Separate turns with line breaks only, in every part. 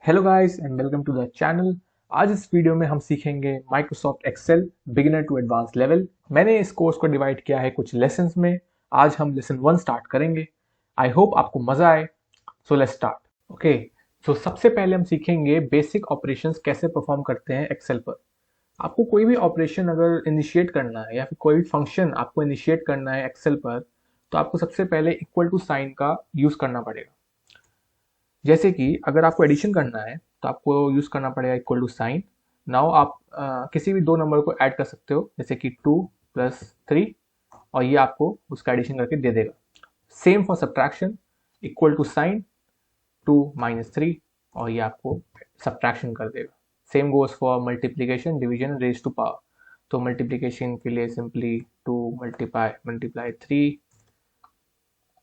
Hello guys and welcome to the channel. आज इस video में हम सीखेंगे Microsoft Excel beginner to advance level. मैंने इस कोर्स को डिवाइड किया है कुछ लेसन्स में। आज हम लेसन 1 स्टार्ट करेंगे। आई होप आपको मजा आए। So let's start. ओके, सो सबसे पहले हम सीखेंगे बेसिक ऑपरेशंस कैसे परफॉर्म करते हैं एक्सेल पर। आपको कोई भी ऑपरेशन अगर इनिशिएट करना है या फिर कोई भी फंक्शन आपको इनिशिएट करना है एक्सेल पर, तो आपको सबसे पहले इक्वल टू साइन का यूज करना पड़ेगा। जैसे कि अगर आपको एडिशन करना है तो आपको यूज करना पड़ेगा इक्वल टू साइन। नाउ आप किसी भी दो नंबर को ऐड कर सकते हो, जैसे कि 2 + 3, और ये आपको उसका एडिशन करके दे देगा। Same for subtraction, equal to sign 2 - 3, और ये आपको सब्ट्रैक्शन कर देगा। Same goes for multiplication, division, raise to power. तो मल्टीप्लीकेशन के लिए सिंपली 2 × 3,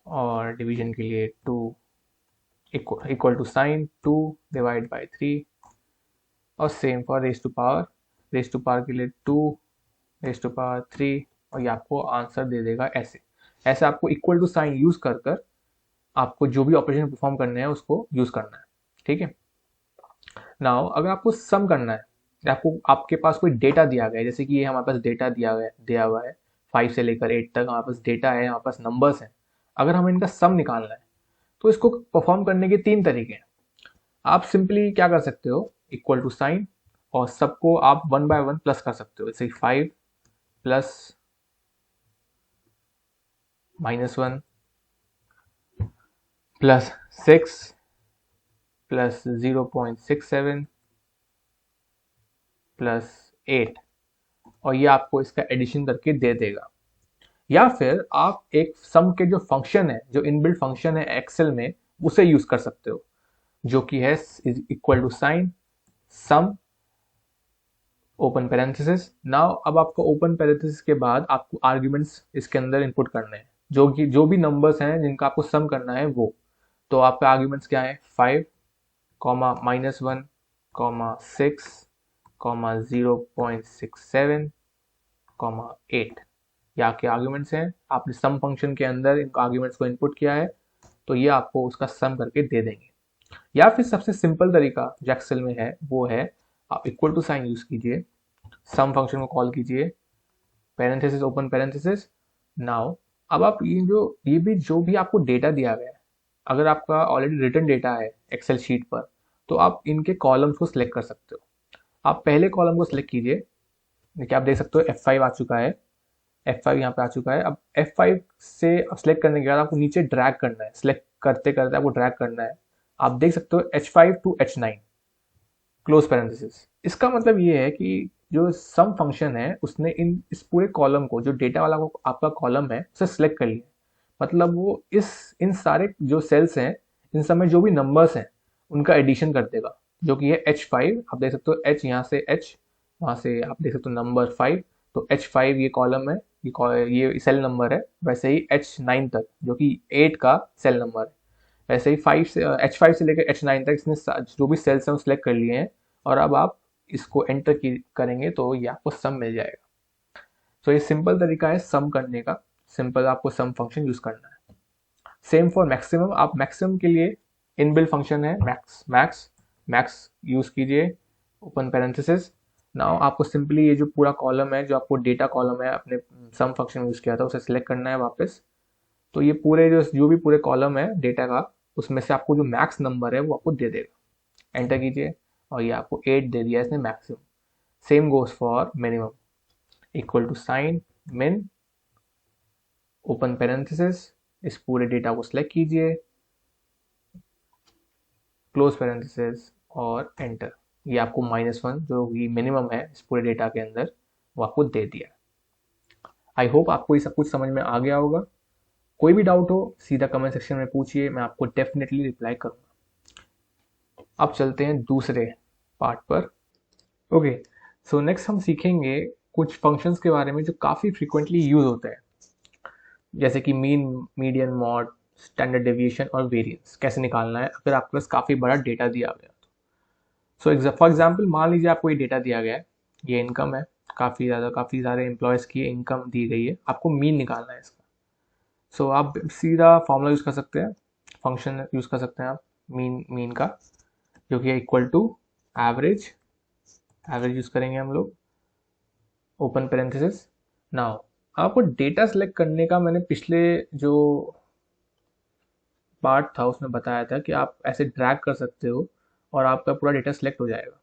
और डिवीजन के लिए 2 इक्वल टू साइन 2/3, और same for raise to power के लिए 2 × 3, और ये आपको आंसर दे देगा। ऐसे ऐसे आपको इक्वल टू साइन यूज कर कर आपको जो भी ऑपरेशन परफॉर्म करने हैं उसको यूज करना है। ठीक है। नाउ अगर आपको सम करना है, आपको आपके पास कोई डेटा दिया गया है, जैसे कि ये हमारे पास डेटा दिया हुआ है 5 से लेकर 8 तक हमारे पास डेटा है, हमारे पास नंबर्स हैं। अगर हमें इनका सम निकालना है तो इसको परफॉर्म करने के 3 तरीके हैं। आप सिंपली क्या कर सकते हो, इक्वल टू साइन, और सबको आप 1 बाय 1 प्लस कर सकते हो। जैसे 5 + -1 + 6 + 0.67 + 8, और ये आपको इसका एडिशन करके दे देगा। या फिर आप एक सम के जो फंक्शन है, जो इनबिल्ट फंक्शन है एक्सेल में, उसे यूज कर सकते हो, जो कि है equal to sign sum open parenthesis. Now अब आपको ओपन पैरेंथेसिस के बाद आपको आर्ग्यूमेंट्स इसके अंदर इनपुट करने हैं, जो भी नंबर्स हैं जिनका आपको सम करना है वो। तो आपका आर्ग्यूमेंट्स क्या है, 5, -1, 6, 0.67, 8। ये आपके आर्ग्यूमेंट्स हैं। आपने सम फंक्शन के अंदर इन आर्ग्यूमेंट्स को इनपुट किया है, तो ये आपको उसका सम करके दे देंगे। या फिर सबसे सिंपल तरीका जो एक्सेल में है वो है, आप इक्वल टू साइन यूज कीजिए, सम फंक्शन को कॉल कीजिए, पैरेंथेसिस ओपन पैरेंथेसिस। नाउ अब आप जो भी आपको डेटा दिया गया है, अगर आपका ऑलरेडी रिटन डेटा है एक्सेल शीट पर, तो आप इनके कॉलम्स को सिलेक्ट कर सकते हो। आप पहले कॉलम को सिलेक्ट कीजिए। देखिए आप देख सकते हो F5 आ चुका है, F5 यहाँ पे आ चुका है। अब F5 से सिलेक्ट करने के बाद आपको नीचे ड्रैग करना है, सिलेक्ट करते करते आपको ड्रैग करना है। आप देख सकते हो H5 to H9 close parenthesis. इसका मतलब ये है कि जो सम फंक्शन है उसने इस पूरे कॉलम को, जो डेटा वाला आपका कॉलम है, उसे सिलेक्ट कर लिया। मतलब वो इन सारे जो सेल्स हैं, इन सब में जो भी नंबर्स हैं उनका एडिशन कर देगा, जो कि है H5। आप देख सकते हो H, यहाँ से H, वहाँ से आप देख सकते हो नंबर 5। तो H5 ये कॉलम है, ये सेल नंबर है। वैसे ही H9 तक, जो कि 8 का सेल नंबर है, वैसे ही H5 से लेकर H9 तक इसने जो भी सेल्स हैं वो सिलेक्ट कर लिए हैं। और अब आप इसको एंटर करेंगे तो ये आपको सम मिल जाएगा। तो ये सिंपल तरीका है सम करने का। सिंपल आपको सम फंक्शन यूज करना है। सेम फॉर मैक्सिमम, आप मैक्सिमम के लिए इनबिल्ट फंक्शन है मैक्स यूज कीजिए, ओपन पैरेंथेसिस। नाउ आपको सिंपली ये जो पूरा कॉलम है, जो आपको डेटा कॉलम है, अपने सम फंक्शन यूज किया था उसे सिलेक्ट करना है वापस। तो ये पूरे जो भी पूरे कॉलम है डेटा का, उसमें से आपको जो मैक्स नंबर है वो आपको दे देगा। एंटर कीजिए, और ये आपको 8 दे दिया इसने maximum. Same goes for minimum, equal to sign min open parenthesis, इस पूरे डेटा को सिलेक्ट कीजिए, क्लोज पैरेंथेसिस, और एंटर। ये आपको -1 जो ये मिनिमम है इस पूरे डेटा के अंदर, वो आपको दे दिया। आई होप आपको ये सब कुछ समझ में आ गया होगा। कोई भी डाउट हो सीधा कमेंट सेक्शन में पूछिए, मैं आपको डेफिनेटली रिप्लाई करूंगा। अब चलते हैं दूसरे पार्ट पर। ओके, सो नेक्स्ट हम सीखेंगे कुछ फंक्शंस के बारे में जो काफ़ी फ्रीक्वेंटली यूज होते हैं, जैसे कि mean, median, mod, standard deviation और वेरिएंस कैसे निकालना है अगर आपके पास काफ़ी बड़ा डेटा दिया गया तो। फॉर एग्जाम्पल मान लीजिए आपको ये डेटा दिया गया है, ये इनकम है, काफ़ी सारे एम्प्लॉयज़ की इनकम दी गई है, आपको मीन निकालना है इसका। सो आप सीधा फॉर्मूला यूज़ कर सकते हैं, फंक्शन यूज़ कर सकते हैं आप मीन का, जो कि इक्वल टू एवरेज यूज़ करेंगे हम लोग, ओपन पेरेंथेसिस। नाउ आपको डेटा सेलेक्ट करने का मैंने पिछले जो पार्ट था उसमें बताया था कि आप ऐसे ड्रैग कर सकते हो और आपका पूरा डेटा सेलेक्ट हो जाएगा।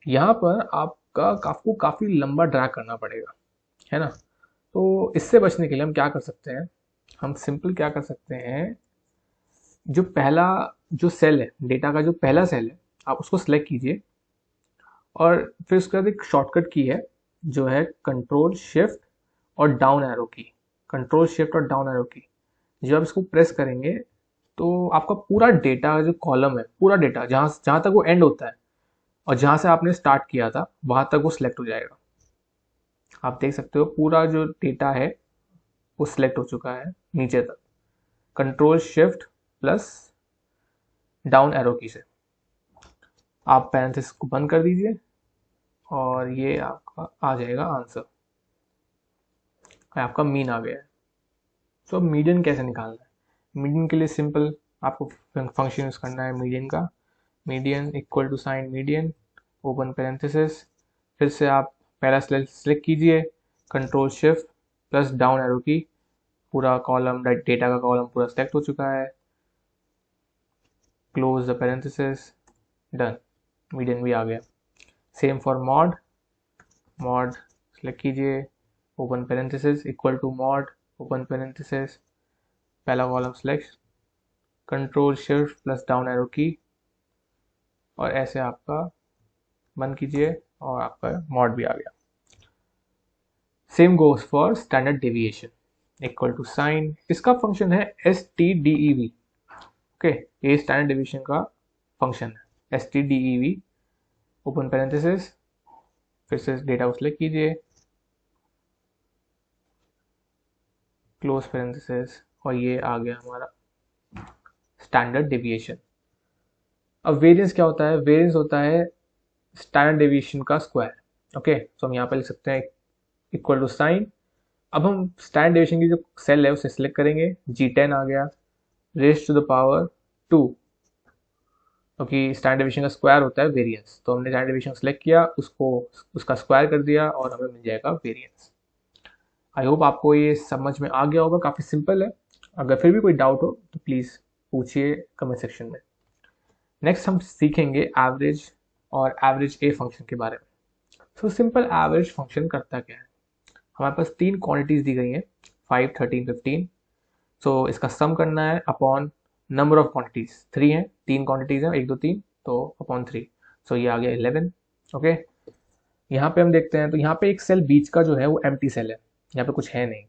यहाँ पर आपको काफ़ी लंबा ड्रैग करना पड़ेगा, है ना। तो इससे बचने के लिए हम क्या कर सकते हैं, हम सिंपल क्या कर सकते हैं, जो सेल है, डेटा का जो पहला सेल है, आप उसको सिलेक्ट कीजिए और फिर उसके बाद एक शॉर्टकट की है जो है कंट्रोल शिफ्ट और डाउन एरो की। कंट्रोल शिफ्ट और डाउन एरो की जब आप इसको प्रेस करेंगे तो आपका पूरा डेटा जो कॉलम है, पूरा डेटा जहाँ जहाँ तक वो एंड होता है और जहाँ से आपने स्टार्ट किया था वहाँ तक वो सिलेक्ट हो जाएगा। आप देख सकते हो पूरा जो डेटा है वो सिलेक्ट हो चुका है नीचे तक, control shift plus down arrow की से। आप पैरेंथेसिस को बंद कर दीजिए और ये आपका आ जाएगा आंसर, आपका मीन आ गया है। तो मीडियन कैसे निकालना है, मीडियन के लिए सिंपल आपको फंक्शन यूज़ करना है मीडियन का। Median equal to sign median, open parenthesis, फिर से आप पहला सेलेक्ट कीजिए, control shift plus down arrow key, पूरा कॉलम डेटा का कॉलम पूरा सेलेक्ट हो चुका है, close the parenthesis, done, median भी आ गया। सेम फॉर मॉड सेलेक्ट कीजिए, open parenthesis equal to mode, open parenthesis, पहला column select, control shift plus down arrow key और ऐसे आपका बंद कीजिए और आपका मॉड भी आ गया। Same goes for standard deviation equal to sign, इसका फंक्शन है STDEV। ओके, ये स्टैंडर्ड डेविएशन का फंक्शन है STDEV, ओपन पेरेंथेसिस, फिर से डेटा को सिलेक्ट कीजिए, क्लोज पेरेंथेसिस और ये आ गया हमारा स्टैंडर्ड डेविएशन। अब वेरिएंस क्या होता है, वेरिएंस होता है स्टैंडर्ड डेविएशन का स्क्वायर। ओके, तो हम यहाँ पर लिख सकते हैं इक्वल टू साइन। अब हम स्टैंडर्ड डेविएशन की जो सेल है उसे सिलेक्ट करेंगे, G10 आ गया, रेज टू द पावर 2, क्योंकि स्टैंडर्ड डेविएशन का स्क्वायर होता है वेरिएंस। तो हमने स्टैंडर्ड डेविएशन सेलेक्ट किया, उसका स्क्वायर कर दिया और हमें मिल जाएगा वेरिएंस। आई होप आपको ये समझ में आ गया होगा, काफ़ी सिंपल है। अगर फिर भी कोई डाउट हो तो प्लीज़ पूछिए कमेंट सेक्शन में। नेक्स्ट हम सीखेंगे एवरेज और एवरेज ए फंक्शन के बारे में। तो सिंपल एवरेज फंक्शन करता क्या है, हमारे पास 3 क्वांटिटीज दी गई हैं 5, 13, 15। सो इसका सम करना है अपॉन नंबर ऑफ क्वांटिटीज, 3 हैं, 3 क्वांटिटीज हैं, 1 2 3, तो अपॉन 3। सो ये आ गया 11। ओके, यहाँ पे हम देखते हैं तो यहाँ पे एक सेल बीच का जो है वो एम्प्टी सेल है, यहाँ पे कुछ है नहीं,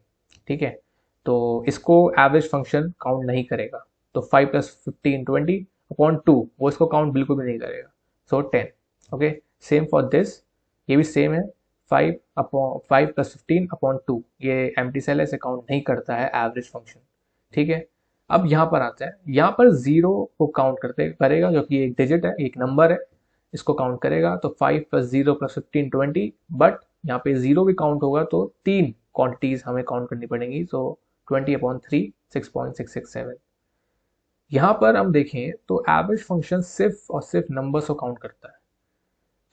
ठीक है। तो इसको एवरेज फंक्शन काउंट नहीं करेगा। तो 5 + 15 20 अपॉन 2, वो इसको काउंट बिल्कुल भी नहीं करेगा। सो 10। ओके, सेम फॉर दिस, ये भी सेम है, 5 + 15 अपॉन 2, ये एम्प्टी सेल है, इसे काउंट नहीं करता है एवरेज फंक्शन, ठीक है। अब यहाँ पर आते हैं, यहाँ पर 0 को काउंट करेगा, जो कि एक डिजिट है, एक नंबर है, इसको काउंट करेगा। तो 5 + 0 + 15 20, बट यहाँ पे 0 भी काउंट होगा तो 3 क्वांटिटीज हमें काउंट करनी पड़ेंगी। सो 20/3 6.667। यहाँ पर हम देखें तो एवरेज फंक्शन सिर्फ और सिर्फ नंबर्स को काउंट करता है।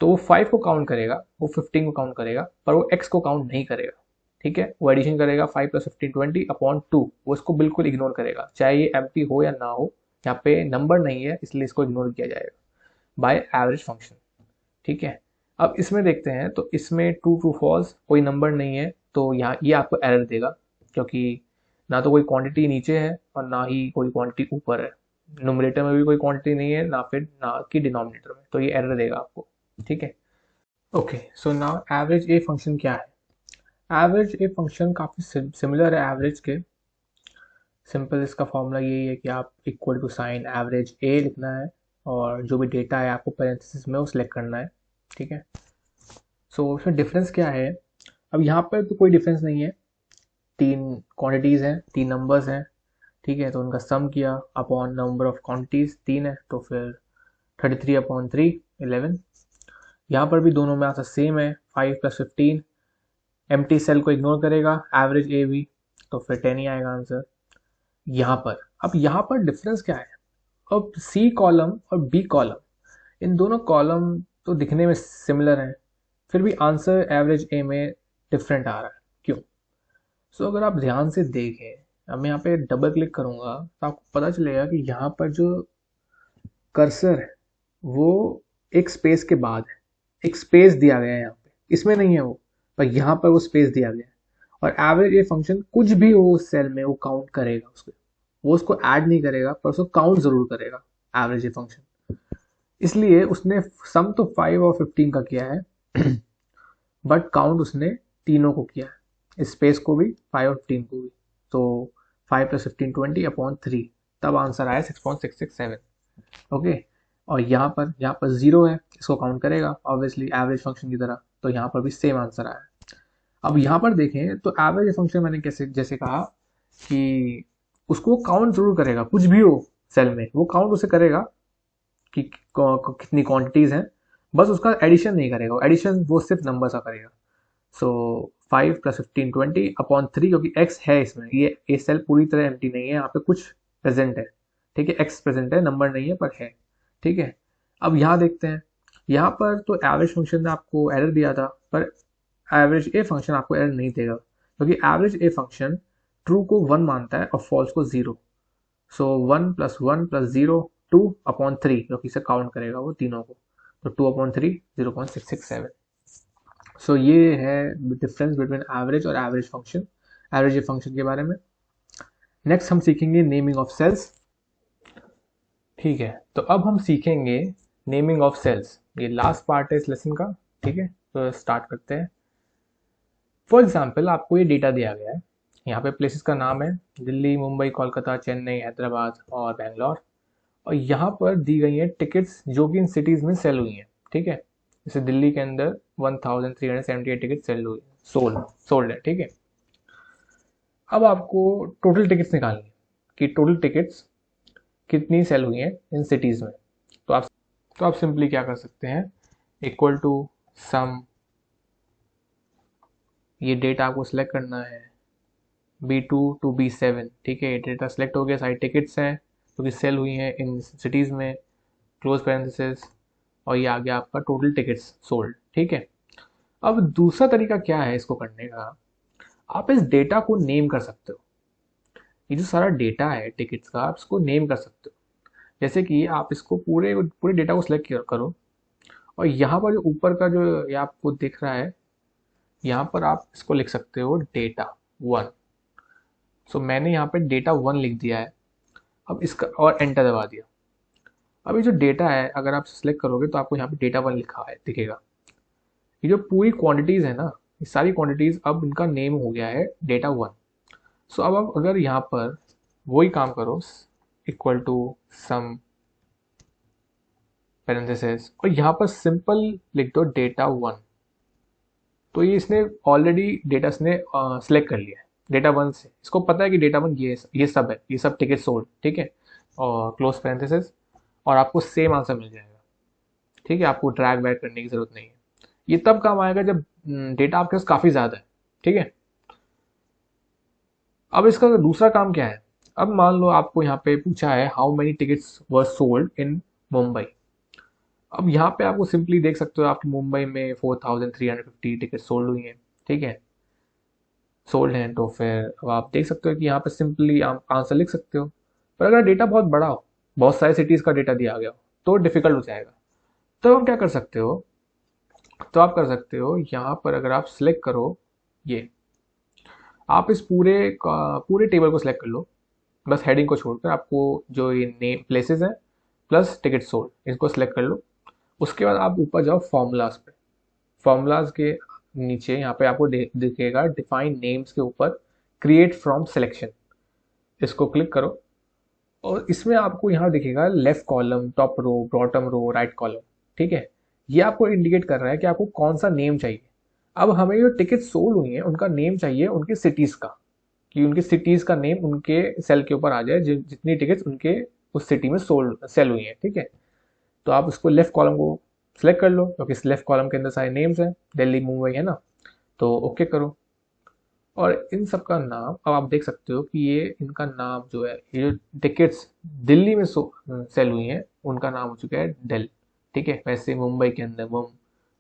तो वो 5 को काउंट करेगा, वो 15 को काउंट करेगा, पर वो x को काउंट नहीं करेगा, ठीक है। वो एडिशन करेगा 5 + 15 20 अपॉन 2, वो इसको बिल्कुल इग्नोर करेगा, चाहे ये एम्प्टी हो या ना हो। यहाँ पे नंबर नहीं है इसलिए इसको इग्नोर किया जाएगा बाय एवरेज फंक्शन, ठीक है। अब इसमें देखते हैं तो इसमें ट्रू ट्रू फॉल्स, कोई नंबर नहीं है, तो यहाँ ये आपको एरर देगा, क्योंकि ना तो कोई क्वांटिटी नीचे है और ना ही कोई क्वांटिटी ऊपर है। न्यूमरेटर में भी कोई क्वांटिटी नहीं है, ना कि डिनोमिनेटर में, तो ये एरर देगा आपको, ठीक है। Okay, so now average a function क्या है। एवरेज ए फंक्शन काफ़ी सिमिलर है एवरेज के। सिंपल इसका फॉर्मूला यही है कि आप इक्वल टू साइन एवरेज ए लिखना है और जो भी डेटा है आपको पैरेंथेसिस में वो सिलेक्ट करना है, ठीक है। सो इसमें डिफरेंस क्या है, अब यहाँ पर तो कोई डिफरेंस नहीं है, 3 क्वांटिटीज़ हैं, 3 नंबर्स हैं, ठीक है। तो उनका सम किया अपॉन नंबर ऑफ क्वांटिटीज़ 3 है, तो फिर 33/3 11। यहाँ पर भी दोनों में आंसर सेम है, 5 + 15, एम्प्टी सेल को इग्नोर करेगा, एवरेज ए भी, तो फिर 10 ही आएगा आंसर। यहाँ पर। अब यहाँ पर डिफरेंस क्या है, अब सी कॉलम और बी कॉलम, इन दोनों कॉलम तो दिखने में सिमिलर हैं, फिर भी आंसर एवरेज ए में डिफरेंट आ रहा है, क्यों? सो अगर आप ध्यान से देखें, अब मैं यहाँ पे डबल क्लिक करूंगा तो आपको पता चलेगा कि यहाँ पर जो कर्सर है वो एक स्पेस के बाद है, एक स्पेस दिया गया है यहाँ पे, इसमें नहीं है वो, पर यहाँ पर वो स्पेस दिया गया है। और एवरेज ए फंक्शन कुछ भी हो उस सेल में वो काउंट करेगा उसको, वो उसको ऐड नहीं करेगा पर उसको काउंट जरूर करेगा एवरेज ए फंक्शन। इसलिए उसने सम तो 5 और 15 का किया है बट काउंट उसने तीनों को किया है, स्पेस को भी 5 और 15 को भी। तो 5 + 15 20/3, तब आंसर आया 6.667। ओके, और यहाँ पर जीरो है, इसको काउंट करेगा ऑब्वियसली एवरेज फंक्शन की तरह, तो यहाँ पर भी सेम आंसर आया। अब यहाँ पर देखें तो एवरेज फंक्शन मैंने कैसे जैसे कहा कि उसको काउंट जरूर करेगा, कुछ भी हो सेल में वो काउंट उसे करेगा कि कितनी क्वांटिटीज हैं, बस उसका एडिशन नहीं करेगा, एडिशन वो सिर्फ नंबर सा करेगा। सो 5 + 15 20/3, क्योंकि x है इसमें, ये सेल पूरी तरह एम्प्टी नहीं है, यहाँ पे कुछ प्रेजेंट है, ठीक है, x प्रेजेंट है, नंबर नहीं है पर है, ठीक है। अब यहाँ देखते हैं, यहाँ पर तो एवरेज फंक्शन ने आपको एरर दिया था, पर एवरेज ए फंक्शन आपको एरर नहीं देगा, क्योंकि एवरेज ए फंक्शन ट्रू को 1 मानता है और फॉल्स को 0। सो 1 + 1 + 0 2/3, क्योंकि इसे काउंट करेगा वो तीनों को, तो 2/3 0.667। सो ये है डिफरेंस बिटवीन एवरेज और एवरेज फंक्शन, एवरेज फंक्शन के बारे में। नेक्स्ट हम सीखेंगे नेमिंग ऑफ सेल्स। ठीक है, तो अब हम सीखेंगे नेमिंग ऑफ सेल्स, ये लास्ट पार्ट है इस लेसन का, ठीक है। तो स्टार्ट करते हैं। फॉर एग्जाम्पल आपको ये डेटा दिया गया है, यहाँ पे प्लेसेस का नाम है दिल्ली, मुंबई, कोलकाता, चेन्नई, हैदराबाद और बेंगलोर, और यहाँ पर दी गई हैं टिकट्स जो कि इन सिटीज़ में सेल हुई हैं, ठीक है। जैसे दिल्ली के अंदर 1378 टिकट सेल हुई, सोल्ड है, ठीक है। अब आपको टोटल टिकट्स निकालनी है कि टोटल टिकट्स कितनी सेल हुई हैं इन सिटीज़ में। तो आप सिंपली क्या कर सकते हैं, इक्वल टू सम, ये डेटा आपको सिलेक्ट करना है B2 to B7, ठीक है। ये डेटा सेलेक्ट हो गया, सारी टिकट्स हैं जो कि सेल हुई हैं इन सिटीज़ में, क्लोज पैरेंथेसिस, और ये आ गया आपका टोटल टिकट्स सोल्ड, ठीक है। अब दूसरा तरीका क्या है इसको करने का, आप इस डेटा को नेम कर सकते हो, ये जो सारा डेटा है टिकट्स का आप इसको नेम कर सकते हो। जैसे कि आप इसको पूरे पूरे डेटा को सिलेक्ट करो, और यहाँ पर जो ऊपर का जो ये आपको दिख रहा है, यहाँ पर आप इसको लिख सकते हो डेटा 1। सो मैंने यहाँ पे डेटा 1 लिख दिया है, अब इसका और एंटर दबा दिया। अब ये जो डेटा है अगर आप सिलेक्ट करोगे तो आपको यहाँ पे डेटा 1 लिखा है दिखेगा। ये जो पूरी क्वांटिटीज़ है ना, ये सारी क्वांटिटीज़ अब इनका नेम हो गया है डेटा 1। सो अब आप अगर यहाँ पर वही काम करो, इक्वल टू सम पैरेंथेसिस, और यहाँ पर सिंपल लिख दो डेटा 1, तो ये इसने ऑलरेडी डेटा ने सिलेक्ट कर लिया है डेटा 1 से, इसको पता है कि डेटा 1 ये सब है, ये सब टिकट सोल्ड, ठीक है, और क्लोज पैरेंथेसिस, और आपको सेम आंसर मिल जाएगा, ठीक है। आपको ड्रैग बैक करने की जरूरत नहीं है। ये तब काम आएगा जब डेटा आपके पास काफ़ी ज़्यादा है, ठीक है। अब इसका दूसरा काम क्या है, अब मान लो आपको यहाँ पे पूछा है how many tickets were sold in Mumbai. अब यहाँ पे आपको सिंपली देख सकते हो आपकी मुंबई में 4350 टिकट सोल्ड हुई हैं, ठीक है, सोल्ड हैं। तो फिर अब आप देख सकते हो कि यहाँ पे सिंपली आप आंसर लिख सकते हो। पर अगर डेटा बहुत बड़ा हो, बहुत सारे सिटीज़ का डेटा दिया गया हो, तो डिफिकल्ट हो जाएगा। तो आप क्या कर सकते हो, तो आप कर सकते हो यहाँ पर अगर आप सिलेक्ट करो, ये आप इस पूरे टेबल को सिलेक्ट कर लो, बस हेडिंग को छोड़कर, आपको जो ये नेम प्लेसेस हैं प्लस टिकट सोल्ड इसको सिलेक्ट कर लो। उसके बाद आप ऊपर जाओ फॉर्मूलाज पे, फॉर्मूलाज के नीचे यहाँ पे आपको दिखेगा डिफाइन नेम्स के ऊपर क्रिएट फ्रॉम सिलेक्शन, इसको क्लिक करो, और इसमें आपको यहाँ दिखेगा left column, top row, bottom row, right column, ठीक है। ये आपको इंडिकेट कर रहा है कि आपको कौन सा नेम चाहिए। अब हमें जो टिकट सोल्ड हुई हैं उनका नेम चाहिए उनकी सिटीज़ का, कि उनकी सिटीज़ का नेम उनके सेल के ऊपर आ जाए, जितनी टिकट्स उनके उस सिटी में सेल हुई हैं, ठीक है। तो आप उसको लेफ्ट कॉलम को सिलेक्ट कर लो, क्योंकि इस लेफ्ट कॉलम के अंदर सारे नेम्स हैं, दिल्ली, मुंबई है ना, तो ओके करो। और इन सब का नाम अब आप देख सकते हो कि ये इनका नाम जो है, ये जो टिकट्स दिल्ली में सेल हुई हैं उनका नाम हो चुका है डेल। ठीक है, वैसे मुंबई के अंदर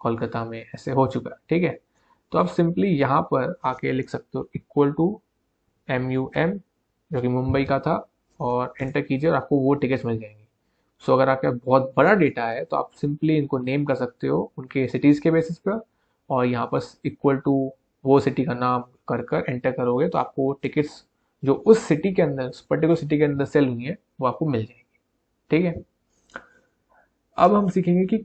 कोलकाता में ऐसे हो चुका है। ठीक है, तो आप सिंपली यहाँ पर आके लिख सकते हो इक्वल टू MUM जो कि मुंबई का था, और एंटर कीजिए और आपको वो टिकट्स मिल जाएंगी। सो अगर आपका बहुत बड़ा डेटा है तो आप सिंपली इनको नेम कर सकते हो उनके सिटीज़ के बेसिस पर, और यहाँ पर इक्वल टू वो सिटी का नाम कर कर एंटर करोगे तो आपको वो टिकट्स जो उस सिटी के अंदर, उस पर्टिकुलर सिटी के अंदर सेल हुई है, वो आपको मिल जाएंगी। ठीक है, अब हम सीखेंगे कि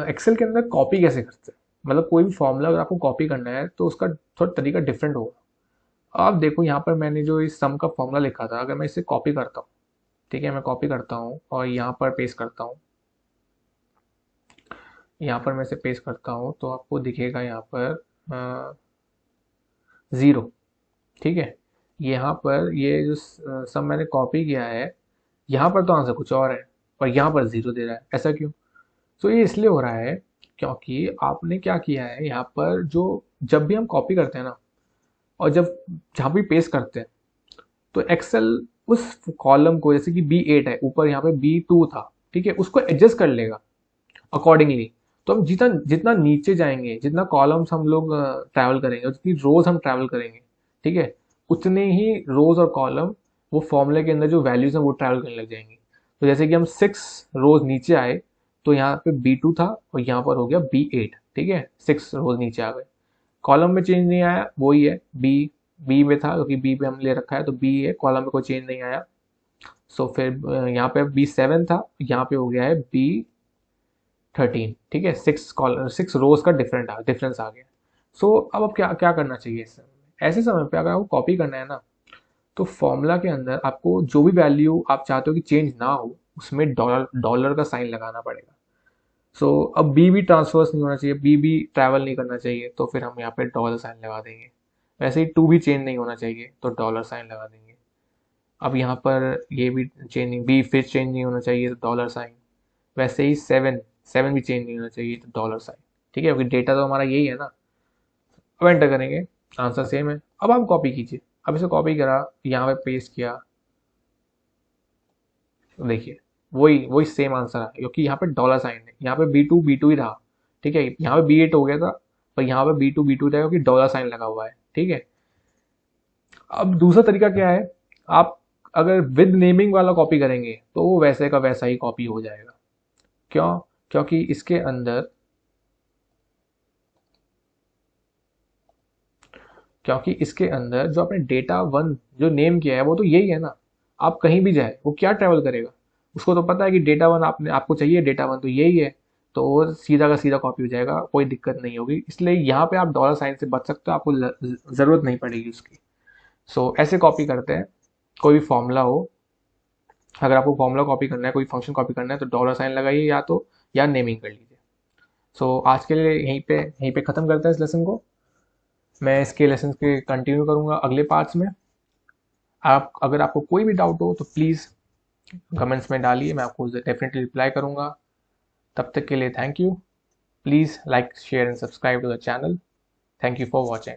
एक्सेल के अंदर कॉपी कैसे करते हैं। मतलब कोई भी फॉर्मूला अगर आपको कॉपी करना है तो उसका थोड़ा तरीका डिफरेंट होगा। आप देखो यहाँ पर मैंने जो इस सम का फॉर्मूला लिखा था, अगर मैं इसे कॉपी करता हूँ, ठीक है, मैं कॉपी करता हूँ और यहाँ पर पेस्ट करता हूँ, यहाँ पर मैं इसे पेस्ट करता हूँ तो आपको दिखेगा यहाँ पर 0। ठीक है, यहाँ पर ये जो सम मैंने कॉपी किया है, यहाँ पर तो आंसर कुछ और है और यहाँ पर 0 दे रहा है। ऐसा क्यों? तो ये इसलिए हो रहा है क्योंकि आपने क्या किया है, यहाँ पर जो जब भी हम कॉपी करते हैं ना, और जब जहाँ भी पेस्ट करते हैं, तो एक्सेल उस कॉलम को, जैसे कि B8 है, ऊपर यहाँ पे B2 था, ठीक है, उसको एडजस्ट कर लेगा अकॉर्डिंगली। तो हम जितना जितना नीचे जाएंगे, जितना कॉलम्स हम लोग ट्रैवल करेंगे और जितनी रोज हम ट्रैवल करेंगे, ठीक है, उतने ही रोज और कॉलम वो फॉर्मूले के अंदर जो वैल्यूज हैं वो ट्रैवल करने लग जाएंगी। तो जैसे कि हम 6 रोज नीचे आए तो यहाँ पे B2 था और यहाँ पर हो गया B8। ठीक है, 6 रोज नीचे आ गए, कॉलम में चेंज नहीं आया, वही है बी में था क्योंकि बी पे हम ले रखा है तो बी है, कॉलम में कोई चेंज नहीं आया। सो फिर यहाँ पे B7 था, यहाँ पे हो गया है B13। ठीक है, 6 रोज का डिफरेंस आ गया। सो अब क्या क्या करना चाहिए इस समय? ऐसे समय पे अगर आपको कॉपी करना है ना, तो फॉर्मूला के अंदर आपको जो भी वैल्यू आप चाहते हो कि चेंज ना हो, उसमें डॉलर डॉलर का साइन लगाना पड़ेगा। सो अब बी भी ट्रांसफर्स नहीं होना चाहिए, बी भी ट्रैवल नहीं करना चाहिए, तो फिर हम यहाँ पे डॉलर साइन लगा देंगे। वैसे ही 2 भी चेंज नहीं होना चाहिए तो डॉलर साइन लगा देंगे। अब यहाँ पर ये भी चेंज नहीं, बी फिर चेंज नहीं होना चाहिए तो डॉलर साइन। वैसे ही 7 भी चेंज नहीं होना चाहिए तो डॉलर साइन। ठीक है, क्योंकि डेटा तो हमारा यही है ना। अब एंटर करेंगे, आंसर सेम है। अब आप कॉपी कीजिए, अब इसे कॉपी करा, यहाँ पे पेस्ट किया, तो देखिए वही वही सेम आंसर है क्योंकि यहाँ पे डॉलर साइन है। यहाँ पे B2 ही रहा, ठीक है, यहाँ पे B8 हो गया था पर यहाँ पे B2 रहेगा क्योंकि डॉलर साइन लगा हुआ है। ठीक है, अब दूसरा तरीका क्या है, आप अगर विद नेमिंग वाला कॉपी करेंगे तो वो वैसे का वैसा ही कॉपी हो जाएगा। क्यों? क्योंकि इसके अंदर जो आपने डेटा वन जो नेम किया है वो तो यही है ना। आप कहीं भी जाए वो क्या ट्रैवल करेगा, उसको तो पता है कि डेटा वन आपको चाहिए, डेटा वन तो यही है, तो वो सीधा का सीधा कॉपी हो जाएगा, कोई दिक्कत नहीं होगी। इसलिए यहाँ पे आप डॉलर साइन से बच सकते हो, आपको ज़रूरत नहीं पड़ेगी उसकी। सो ऐसे कॉपी करते हैं कोई भी फॉर्मूला हो। अगर आपको फॉर्मूला कॉपी करना है, कोई फंक्शन कॉपी करना है, तो डॉलर साइन लगाइए या नेमिंग कर लीजिए। सो आज के लिए यहीं पे ख़त्म करते हैं इस लेसन को। मैं इसके लेसन के कंटिन्यू करूँगा अगले पार्ट्स में। आप अगर आपको कोई भी डाउट हो तो प्लीज़ कमेंट्स में डालिए, मैं आपको डेफिनेटली रिप्लाई करूँगा। तब तक के लिए thank you. Please like share and subscribe to the channel. Thank you for watching.